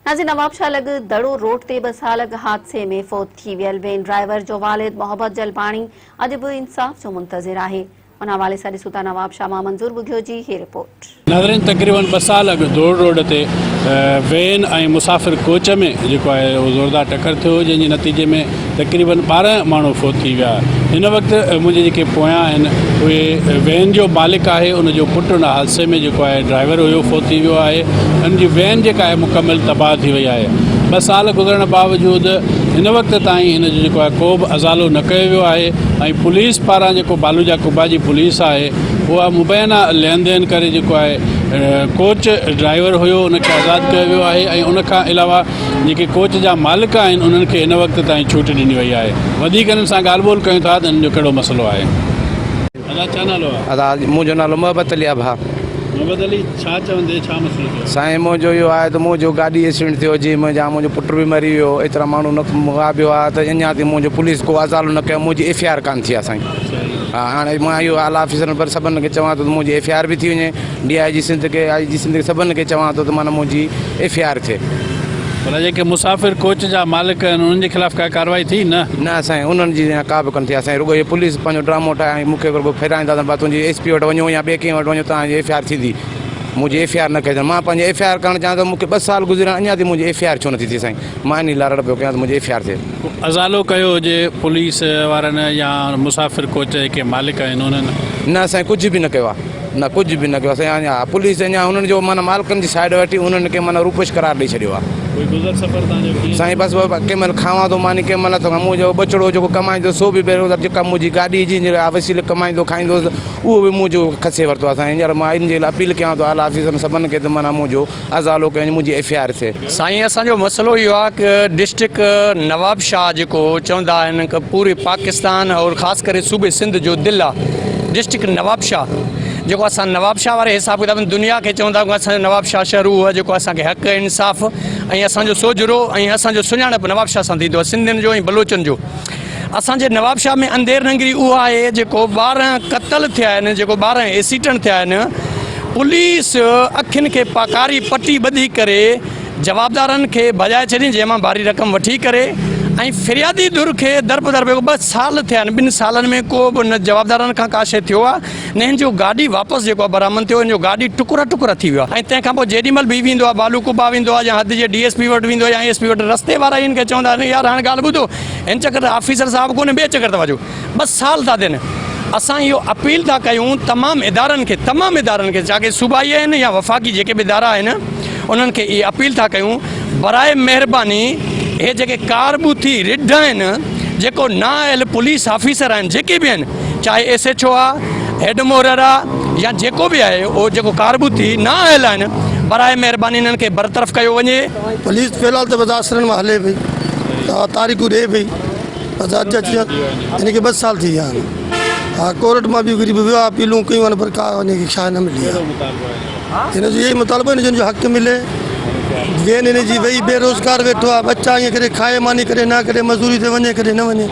नाज़रीन, नवाबशाह लॻ दड़ो रोड ते 2 साल अॻु हादसे में फ़ौत थी वियल वेन ड्राइवर जो वालिद मोहब्बत जलपाणी अॼु बि इंसाफ़ जो मुंतज़िर आहे। उन हवाले सां ॾिसूं था नवाबशाह मां मंज़ूर बुघियो जी ही रिपोर्ट। नाज़रीन, तक़रीबन 2 साल अॻु दौड़ रोड ते वेन ऐं मुसाफ़िर कोच में जेको आहे उहो ज़ोरदार टक्कर थियो, जंहिंजे नतीजे में तक़रीबन 12 माण्हू फ़ौत थी विया। हिन वक़्तु मुंहिंजे जेके पोयां आहिनि उहे वेन जो मालिक आहे, उनजो पुटु उन हादसे में जेको आहे ड्राइवर हुयो फ़ौत थी वियो आहे। उनजी वेन जेका आहे मुकमिल तबाह थी वई आहे। 2 साल गुज़रण बावजूदि हिन वक़्त ताईं हिन जो जेको आहे को बि अज़ालो न कयो वियो आहे ऐं पुलिस पारां जेको बालूजा कुबा जी पुलिस आहे उहा मुबैना लेन देन करे जेको आहे कोच ड्राइवर हुयो उनखे आज़ादु कयो वियो आहे ऐं उनखां अलावा जेके कोच जा मालिक आहिनि उन्हनि खे हिन वक़्त ताईं छूट ॾिनी वई आहे। वधीक हिननि सां ॻाल्हि ॿोल कयूं था त हिन जो कहिड़ो मसइलो आहे। दादा, छा नालो आहे? मुंहिंजो नालो मोहब्बत अली आहे। भाउ मोहम्मद अली, छा चवंदे, छा मसइलो थियो? साईं, मुंहिंजो इहो आहे त मुंहिंजो गाॾी एक्सीडेंट थियो जी, मुंहिंजो पुटु बि मरी वियो, एतिरा माण्हू न मुआबियो आहे त अञा ताईं मुंहिंजो पुलिस को अज़ालो न कयो, मुंहिंजी FIR कान थी आहे साईं। हा, हाणे मां इहो आला ऑफिसरनि पर सभिनि खे चवां थो त मुंहिंजी FIR बि थी वञे, DIG सिंध खे IG सिंध खे सभिनि खे चवां थो त माना मुंहिंजी FIR थिए। पर जेके मुसाफ़िर कोच जा मालिक आहिनि उन्हनि जे ख़िलाफ़ का कार्रवाई थी? न साईं, उन्हनि जी का बि कोन थी आहे साईं। रुॻो इहे पुलिस पंहिंजो ड्रामो ठाहे मूंखे रुॻो फेराईंदा त तुंहिंजी SP वटि वञो या ॿिए कंहिं वटि वञो, तव्हांजी FIR थींदी। मुंहिंजी FIR न कई। मां पंहिंजी FIR करणु चाहियां त मूंखे 2 साल गुज़रिया, अञा ताईं मुंहिंजी FIR छो नथी थिए साईं। मां इन लाइ रड़ पियो कयां त मुंहिंजी FIR थिए। अज़ालो कयो हुजे पुलिस वारनि या मुसाफ़िर कोच जेके मालिक आहिनि उन्हनि? न साईं, कुझु बि न कयो आहे, न कुझु बि न कयो आहे साईं। अञा पुलिस अञा हुननि जो माना मालिकनि जी साइड वठी उन्हनि खे माना रूपश करार ॾेई छॾियो आहे। कोई गुज़र सफ़र तव्हांजो साईं बसि कंहिं महिल खावां थो मानी, कंहिं महिल थो मुंहिंजो बचिड़ो जेको कमाईंदो सो बि बेरोज़गार, जेका मुंहिंजी गाॾी जी वसीले कमाईंदो खाईंदो उहो बि मुंहिंजो खसे वरितो आहे साईं। हींअर मां इन जे लाइ अपील कयां थो आला ऑफिसरनि सभिनि खे त माना मुंहिंजो अज़ालो कयो, मुंहिंजी FIR थिए। साईं, असांजो मसइलो इहो आहे की डिस्ट्रिक्ट नवाबशाह जेको चवंदा आहिनि की पूरे पाकिस्तान और ख़ासि करे सूबे सिंध जो दिलि आहे डिस्ट्रिक्ट नवाबशाह, जेको असां नवाबशाह वारे हिसाब किताब दुनिया खे चवंदा आहियूं असांजो नवाबशाह शहरु आहे जेको असांखे हक़ इंसाफ़ ऐं असांजो सोजरो ऐं असांजो सुञाणप नवाबशाह सां थींदो आहे, सिंधियुनि जो ऐं बलोचनि जो। असांजे नवाबशाह में अंधेर नगरी उहो आहे जेको 12 क़तल थिया आहिनि, जेको 12 एक्सीडेंट थिया आहिनि। पुलिस अखियुनि खे कारी पटी ॿधी करे जवाबदारनि खे भॼाए छॾी, जंहिंमां भारी रक़म वठी करे ऐं फिरियादी धुर खे दर 2 साल थिया आहिनि। 2 सालनि में को बि न जवाबदारनि खां का शइ थियो आहे न हिन जो गाॾी वापसि जेको आहे बरामद थियो, हिन जो गाॾी टुकड़ा थी वियो आहे। ऐं तंहिंखां पोइ जेॾीमहिल बि वेंदो आहे बालू कुबा वेंदो आहे या हद जे DSP वटि वेंदो आहे या SP वटि, रस्ते वारा हिन खे चवंदा आहिनि यार हाणे ॻाल्हि ॿुधो, हिन चकर ऑफिसर साहिबु कोन्हे, ॿिए चकर था वञो, 2 साल था ॾियनि। असां इहो अपील था कयूं तमामु इदारनि खे चाहे सूबाई आहिनि या वफ़ाक़ी जेके बि इदारा आहिनि उन्हनि खे इहा अपील था कयूं, बराए महिरबानी हे जेके कारबूथी रिढ आहिनि, जेको नाअहल पुलिस ऑफिसर आहिनि जेके बि आहिनि, चाहे SHO आहे, हेड मोहर आहे या जेको बि आहे, उहो जेको कारबूथी नाअहल आहिनि, बराए महिरबानी इन्हनि खे बरतरफ़ कयो वञे। पुलिस फ़िलहाल त बदासरनि में हले पई, तारीख़ूं ॾिए पई, हिन खे 2 साल थी विया आहिनि। हा, कोर्ट मां बि वियो आहे, अपीलूं कयूं आहिनि, पर का हिन खे छा न मिली आहे। हिन जो इहो ई मुतालबो आहे जिन जो हक़ मिले। वेन हिन जी वेही बेरोज़गार वेठो आहे, बच्चा ईअं करे खाए मानी करे न करे, मज़दूरी ते वञे करे न वञे।